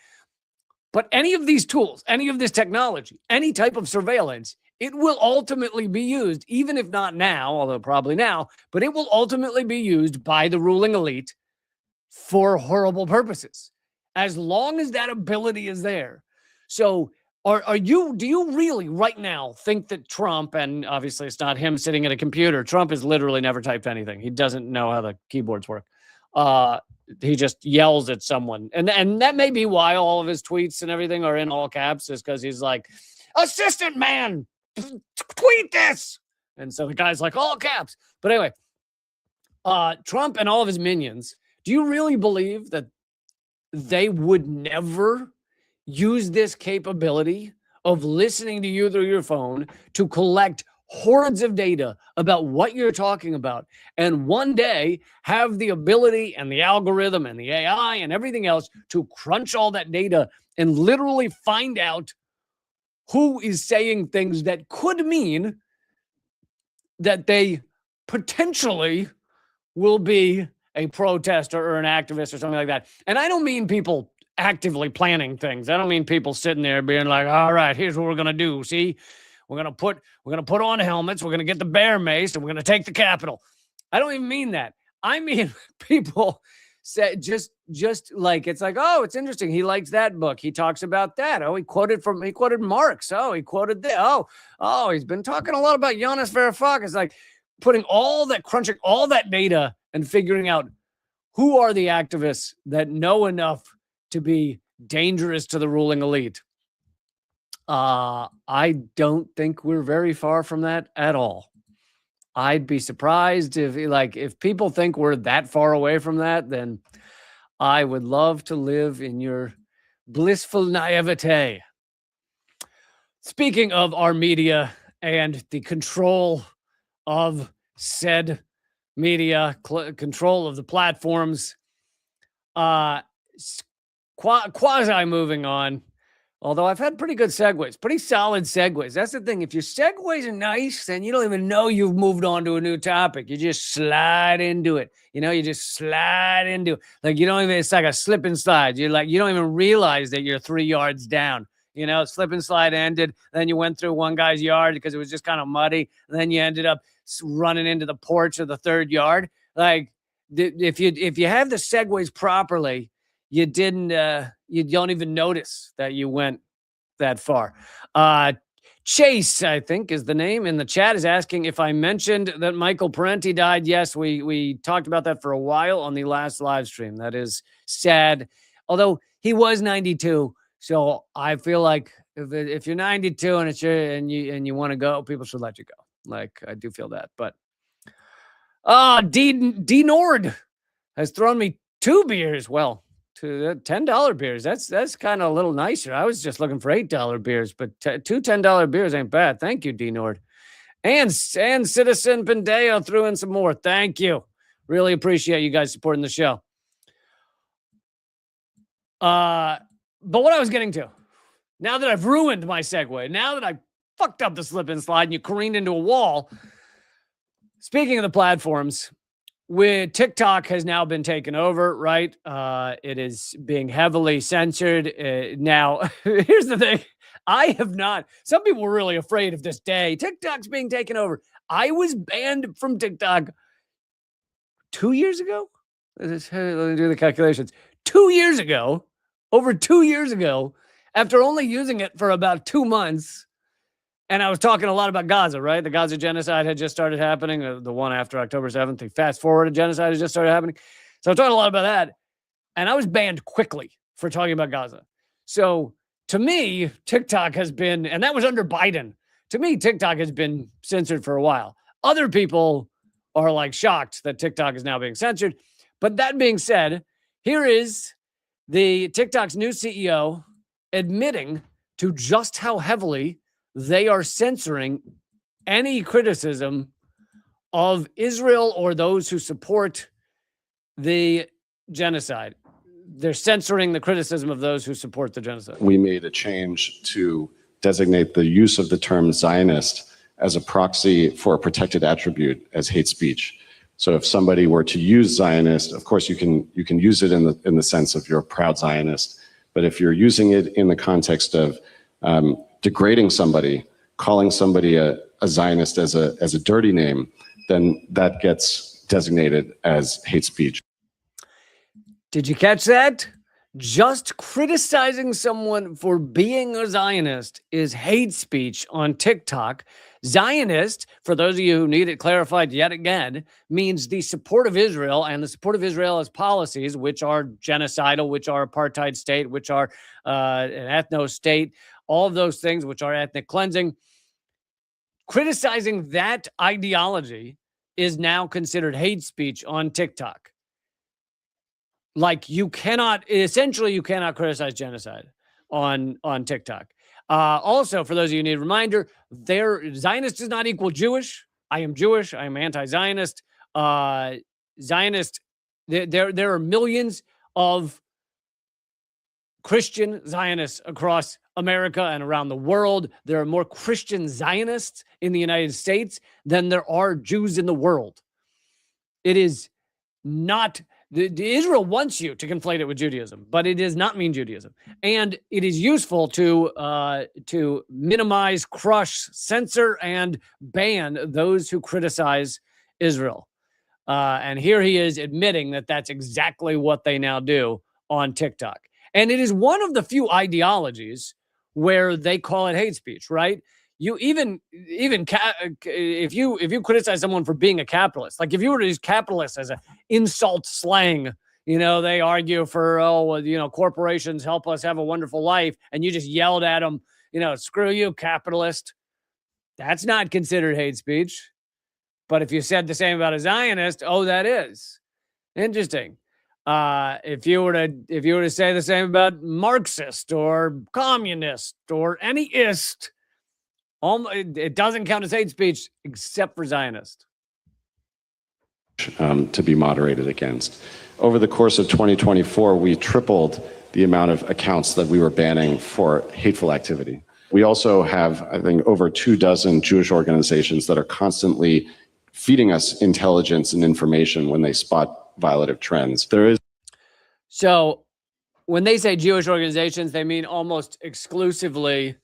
But any of these tools, any of this technology, any type of surveillance, it will ultimately be used, even if not now, although probably now, but it will ultimately be used by the ruling elite for horrible purposes, as long as that ability is there. So do you really right now think that Trump, and obviously it's not him sitting at a computer, Trump has literally never typed anything. He doesn't know how the keyboards work. He just yells at someone. And that may be why all of his tweets and everything are in all caps, is because he's like, assistant man, tweet this. And so the guy's like, all caps. But anyway, Trump and all of his minions, do you really believe that they would never use this capability of listening to you through your phone to collect hordes of data about what you're talking about, and one day have the ability and the algorithm and the AI and everything else to crunch all that data and literally find out who is saying things that could mean that they potentially will be a protester or an activist or something like that. And I don't mean people actively planning things. I don't mean people sitting there being like, all right, here's what we're going to do. See, we're going to put on helmets. We're going to get the bear mace and we're going to take the Capitol. I don't even mean that. I mean, people say just like, it's like, oh, it's interesting. He likes that book. He talks about that. Oh, he quoted Marx. Oh, he quoted this. Oh, he's been talking a lot about Giannis Varoufakis. Like crunching all that data and figuring out who are the activists that know enough to be dangerous to the ruling elite. I don't think we're very far from that at all. I'd be surprised if people think we're that far away from that, then I would love to live in your blissful naivete. Speaking of our media and the control of said media, control of the platforms, quasi moving on. Although I've had pretty good segues, pretty solid segues. That's the thing. If your segues are nice, then you don't even know you've moved on to a new topic. You just slide into it. You just slide into it. Like it's like a slip and slide. You don't even realize that you're 3 yards down. Slip and slide ended. Then you went through one guy's yard because it was just kind of muddy. And then you ended up running into the porch of the third yard. Like if you have the segues properly, you don't even notice that you went that far. Chase, I think, is the name in the chat, is asking if I mentioned that Michael Parenti died. Yes, we talked about that for a while on the last live stream. That is sad. Although he was 92, so I feel like if you're 92 and you want to go, people should let you go. Like, I do feel that. But D Nord has thrown me 2 beers. Well, to $10 beers. That's kind of a little nicer. I was just looking for $8 beers, but 2 $10 beers ain't bad. Thank you, D Nord. And Citizen Pendeo threw in some more. Thank you. Really appreciate you guys supporting the show. But what I was getting to, now that I've ruined my segue, now that I fucked up the slip and slide and you careened into a wall, speaking of the platforms, with TikTok has now been taken over, right? It is being heavily censored. Now, here's the thing. Some people were really afraid of this day. TikTok's being taken over. I was banned from TikTok 2 years ago. Let me do the calculations. 2 years ago, over 2 years ago, after only using it for about 2 months. And I was talking a lot about Gaza, right? The Gaza genocide had just started happening, the one after October 7th. The fast-forwarded genocide had just started happening. So I was talking a lot about that. And I was banned quickly for talking about Gaza. So to me, TikTok has been, and that was under Biden. To me, TikTok has been censored for a while. Other people are like shocked that TikTok is now being censored. But that being said, here is the TikTok's new CEO admitting to just how heavily they are censoring any criticism of Israel or those who support the genocide. They're censoring the criticism of those who support the genocide. We made a change to designate the use of the term Zionist as a proxy for a protected attribute as hate speech. So if somebody were to use Zionist, of course you can use it in the sense of you're a proud Zionist. But if you're using it in the context of degrading somebody, calling somebody a Zionist as a dirty name, then that gets designated as hate speech. Did you catch that? Just criticizing someone for being a Zionist is hate speech on TikTok. Zionist, for those of you who need it clarified yet again, means the support of Israel and the support of Israel's policies, which are genocidal, which are apartheid state, which are an ethno state, all of those things, which are ethnic cleansing. Criticizing that ideology is now considered hate speech on TikTok. Like you cannot criticize genocide on TikTok. Also, for those of you who need a reminder, Zionist does not equal Jewish. I am Jewish. I am anti-Zionist. Zionist. There are millions of Christian Zionists across America and around the world. There are more Christian Zionists in the United States than there are Jews in the world. It is not. Israel wants you to conflate it with Judaism, but it does not mean Judaism. And it is useful to minimize, crush, censor, and ban those who criticize Israel. And here he is admitting that that's exactly what they now do on TikTok. And it is one of the few ideologies where they call it hate speech, right? You if you criticize someone for being a capitalist, like if you were to use capitalist as an insult slang, they argue for, corporations help us have a wonderful life, and you just yelled at them, screw you, capitalist. That's not considered hate speech. But if you said the same about a Zionist, that is interesting. If you were to say the same about Marxist or communist or any ist, it doesn't count as hate speech except for Zionist. To be moderated against. Over the course of 2024, we tripled the amount of accounts that we were banning for hateful activity. We also have, I think, over 24 Jewish organizations that are constantly feeding us intelligence and information when they spot violative trends. So when they say Jewish organizations, they mean almost exclusively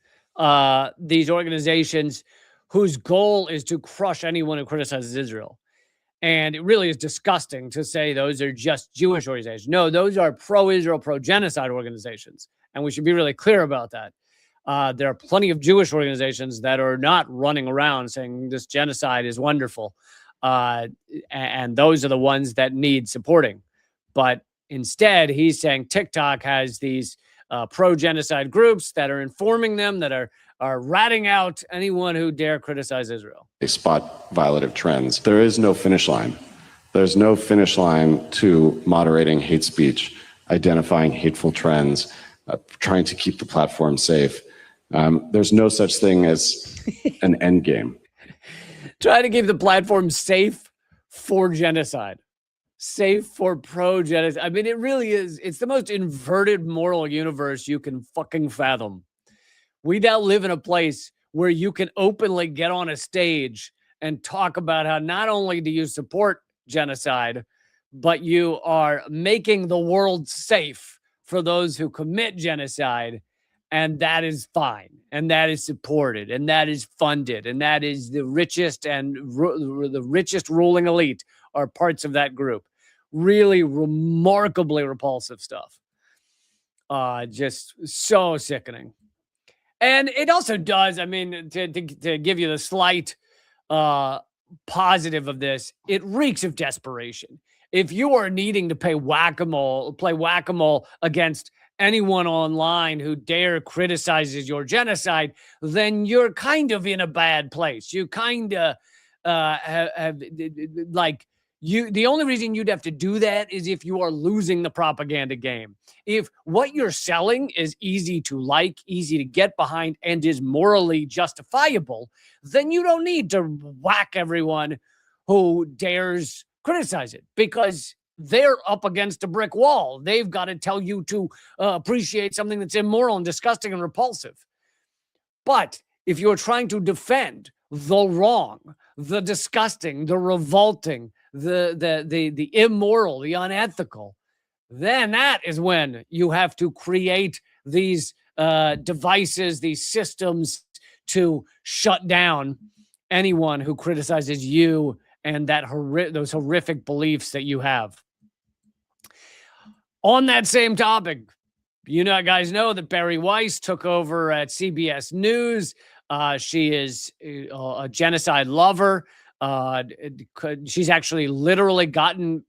these organizations whose goal is to crush anyone who criticizes Israel. And it really is disgusting to say those are just Jewish organizations. No, those are pro-Israel, pro-genocide organizations. And we should be really clear about that. There are plenty of Jewish organizations that are not running around saying this genocide is wonderful. And those are the ones that need supporting. But instead, he's saying TikTok has these pro-genocide groups that are informing them, that are ratting out anyone who dare criticize Israel. They spot violative trends. There is no finish line. There's no finish line to moderating hate speech, identifying hateful trends, trying to keep the platform safe. There's no such thing as an end game. Try to keep the platform safe for genocide. Safe for pro-genocide. I mean, it really is. It's the most inverted moral universe you can fucking fathom. We now live in a place where you can openly get on a stage and talk about how not only do you support genocide, but you are making the world safe for those who commit genocide. And that is fine. And that is supported. And that is funded. And that is the richest and the richest ruling elite are parts of that group. Really remarkably repulsive stuff. Just so sickening. And it also does, I mean, to give you the slight positive of this, it reeks of desperation. If you are needing to play whack-a-mole against anyone online who dare criticizes your genocide, then you're kind of in a bad place. You kind of have the only reason you'd have to do that is if you are losing the propaganda game. If what you're selling is easy to like, easy to get behind, and is morally justifiable, then you don't need to whack everyone who dares criticize it, because they're up against a brick wall. They've got to tell you to appreciate something that's immoral and disgusting and repulsive. But if you're trying to defend the wrong, the disgusting, the revolting, the immoral, the unethical, then that is when you have to create these devices, these systems to shut down anyone who criticizes you and those horrific beliefs that you have. On that same topic, guys know that Barry Weiss took over at CBS News. She is a genocide lover. She's actually literally gotten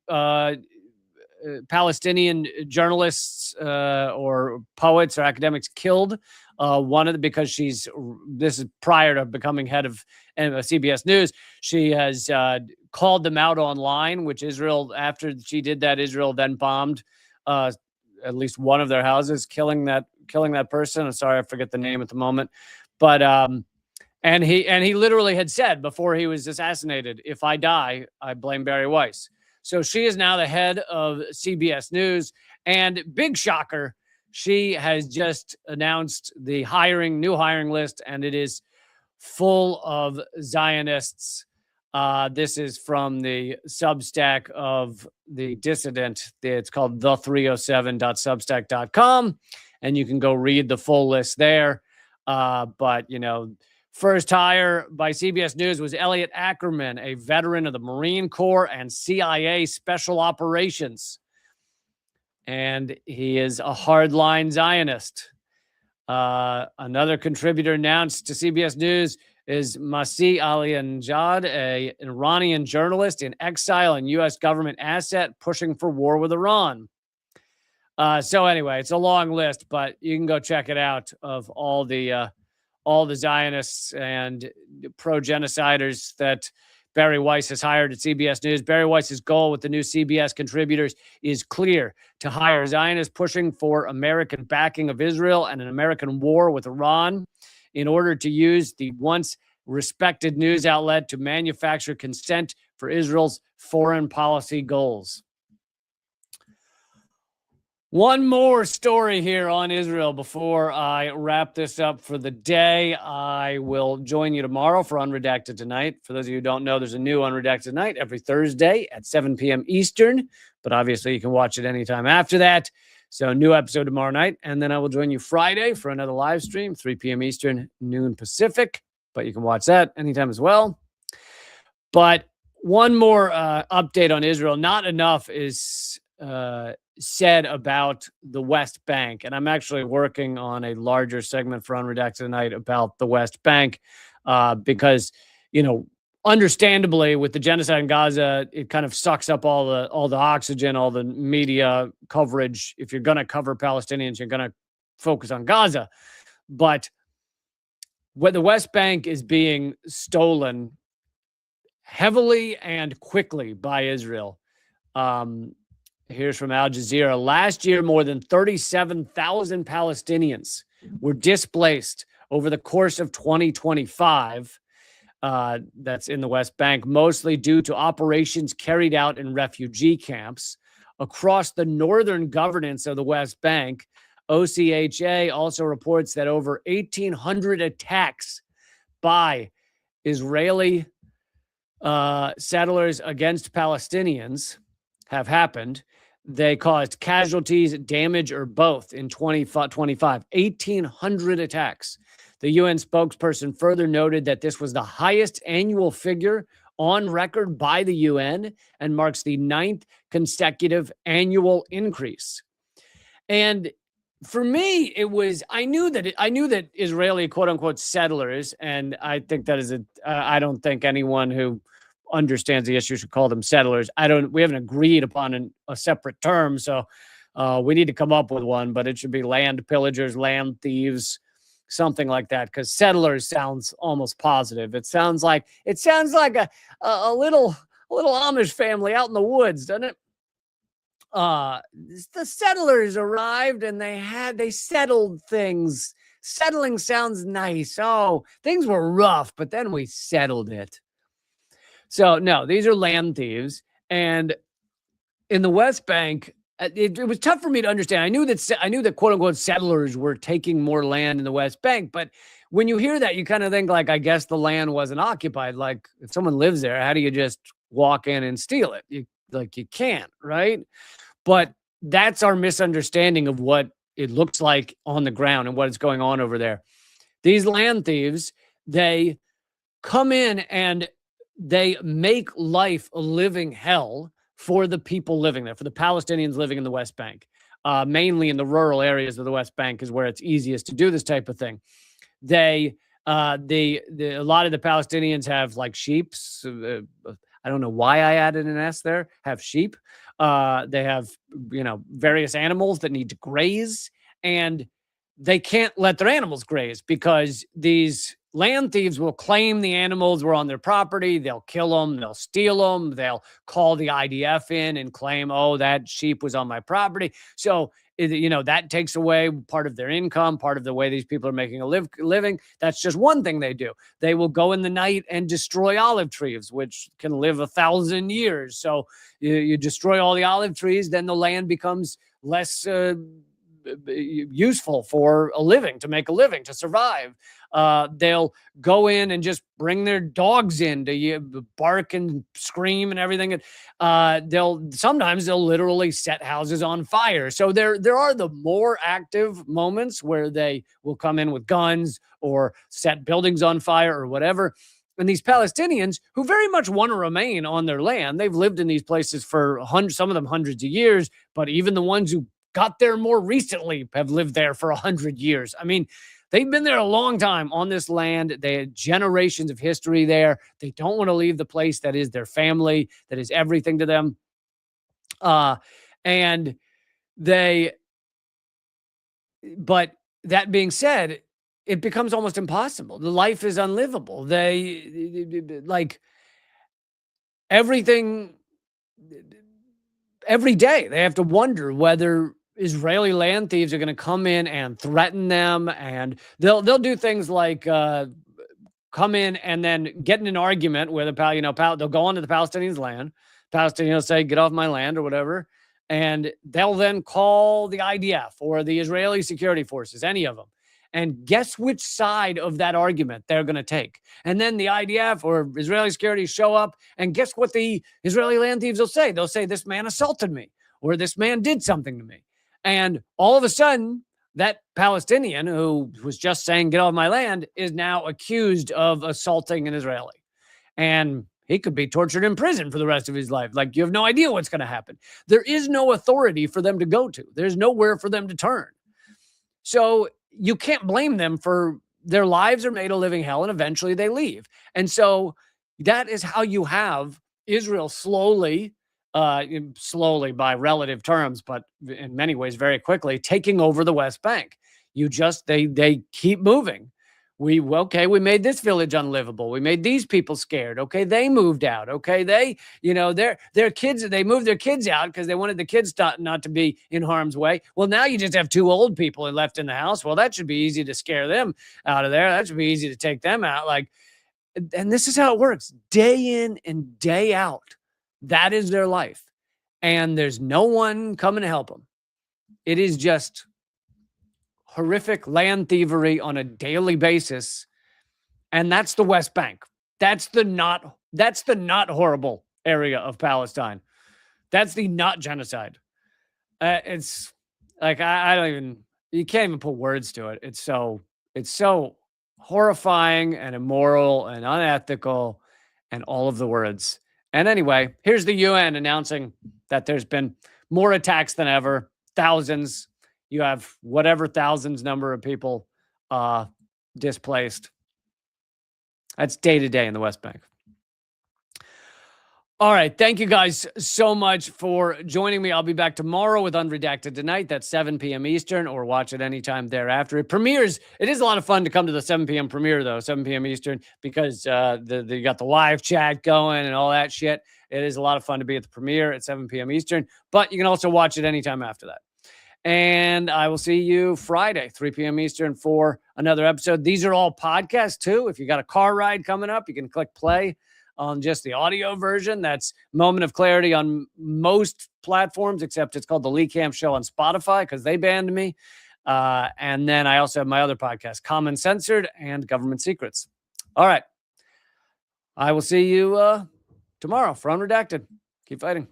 Palestinian journalists or poets or academics killed. Because this is prior to becoming head of CBS News. She has called them out online, which Israel, after she did that, Israel then bombed at least one of their houses, killing that person. I'm sorry, I forget the name at the moment, but and he literally had said before he was assassinated, "If I die, I blame Barry Weiss." So she is now the head of CBS News, and big shocker, she has just announced the new hiring list, and it is full of Zionists. This is from the Substack of the dissident. It's called the307.substack.com, and you can go read the full list there. But, first hire by CBS News was Elliot Ackerman, a veteran of the Marine Corps and CIA Special Operations. And he is a hardline Zionist. Another contributor announced to CBS News is Masih Ali-Anjad, an Iranian journalist in exile and U.S. government asset pushing for war with Iran. So anyway, it's a long list, but you can go check it out of all the Zionists and pro-genociders that Barry Weiss has hired at CBS News. Barry Weiss's goal with the new CBS contributors is clear: to hire Zionists pushing for American backing of Israel and an American war with Iran in order to use the once respected news outlet to manufacture consent for Israel's foreign policy goals. One more story here on Israel before I wrap this up for the day. I will join you tomorrow for Unredacted Tonight. For those of you who don't know, there's a new Unredacted Tonight every Thursday at 7 p.m. Eastern, but obviously you can watch it anytime after that. So new episode tomorrow night, and then I will join you Friday for another live stream, 3 p.m. Eastern, noon Pacific, but you can watch that anytime as well. But one more update on Israel. Not enough is said about the West Bank. And I'm actually working on a larger segment for Unredacted Tonight about the West Bank because, understandably, with the genocide in Gaza, it kind of sucks up all the oxygen, all the media coverage. If you're going to cover Palestinians, you're going to focus on Gaza. But when the West Bank is being stolen heavily and quickly by Israel, here's from Al Jazeera. Last year, more than 37,000 Palestinians were displaced over the course of 2025. That's in the West Bank, mostly due to operations carried out in refugee camps. Across the northern governance of the West Bank, OCHA also reports that over 1,800 attacks by Israeli settlers against Palestinians have happened. They caused casualties, damage, or both in 2025. 1,800 attacks. The UN spokesperson further noted that this was the highest annual figure on record by the UN and marks the 9th consecutive annual increase. And for me, I knew that Israeli quote unquote settlers, and I think that is I don't think anyone who understands the issue should call them settlers. We haven't agreed upon a separate term, so we need to come up with one, but it should be land pillagers, land thieves, something like that, because settlers sounds almost positive. It sounds like a little Amish family out in the woods, doesn't it? The settlers arrived and they settled things. Settling sounds nice. Oh, things were rough, but then we settled it. So no, these are land thieves. And in the West Bank, it was tough for me to understand. I knew that quote unquote settlers were taking more land in the West Bank, but when you hear that, you kind of think like, I guess the land wasn't occupied. Like if someone lives there, how do you just walk in and steal it? You can't, right? But that's our misunderstanding of what it looks like on the ground and what is going on over there. These land thieves, they come in and they make life a living hell for the people living there, for the Palestinians living in the West Bank. Mainly in the rural areas of the West Bank is where it's easiest to do this type of thing. A lot of the Palestinians have like sheep. I don't know why I added an S there. Have sheep. They have, various animals that need to graze, and they can't let their animals graze because these land thieves will claim the animals were on their property. They'll kill them. They'll steal them. They'll call the IDF in and claim, oh, that sheep was on my property. So, that takes away part of their income, part of the way these people are making a living. That's just one thing they do. They will go in the night and destroy olive trees, which can live 1,000 years. So you destroy all the olive trees, then the land becomes less useful for a living, to make a living, to survive. They'll go in and just bring their dogs in to bark and scream and everything. And sometimes they'll literally set houses on fire. So there are the more active moments where they will come in with guns or set buildings on fire or whatever. And these Palestinians who very much want to remain on their land, they've lived in these places for some of them hundreds of years, but even the ones who got there more recently have lived there for 100 years. I mean, they've been there a long time on this land. They had generations of history there. They don't want to leave the place that is their family, that is everything to them. But that being said, it becomes almost impossible. The life is unlivable. Everything, every day they have to wonder whether Israeli land thieves are going to come in and threaten them, and they'll do things like come in and then get in an argument where they'll go onto the Palestinians' land. Palestinians will say, "Get off my land" or whatever, and they'll then call the IDF or the Israeli security forces, any of them. And guess which side of that argument they're going to take. And then the IDF or Israeli security show up, and guess what the Israeli land thieves will say? They'll say, "This man assaulted me," or "This man did something to me." And all of a sudden, that Palestinian who was just saying, "Get off my land," is now accused of assaulting an Israeli. And he could be tortured in prison for the rest of his life. Like, you have no idea what's going to happen. There is no authority for them to go to. There's nowhere for them to turn. So you can't blame them for their lives are made a living hell, and eventually they leave. And so that is how you have Israel slowly by relative terms, but in many ways very quickly, taking over the West Bank. They keep moving. We made this village unlivable. We made these people scared. Okay, they moved out. Okay, their kids, they moved their kids out because they wanted the kids not to be in harm's way. Well, now you just have 2 old people left in the house. Well, that should be easy to scare them out of there. That should be easy to take them out. And this is how it works, day in and day out. That is their life. And there's no one coming to help them. It is just horrific land thievery on a daily basis. And that's the West Bank. That's the not horrible area of Palestine. That's the not genocide. It's like, you can't even put words to it. It's so horrifying and immoral and unethical and all of the words. And anyway, here's the UN announcing that there's been more attacks than ever, thousands. You have whatever thousands number of people displaced. That's day to day in the West Bank. All right. Thank you guys so much for joining me. I'll be back tomorrow with Unredacted Tonight. That's 7 p.m. Eastern, or watch it anytime thereafter. It premieres. It is a lot of fun to come to the 7 p.m. premiere, though, 7 p.m. Eastern, because you got the live chat going and all that shit. It is a lot of fun to be at the premiere at 7 p.m. Eastern, but you can also watch it anytime after that. And I will see you Friday, 3 p.m. Eastern, for another episode. These are all podcasts, too. If you got a car ride coming up, you can click play on just the audio version. That's Moment of Clarity on most platforms, except it's called The Lee Camp Show on Spotify because they banned me. And then I also have my other podcast, Common Censored and Government Secrets. All right. I will see you tomorrow for Unredacted. Keep fighting.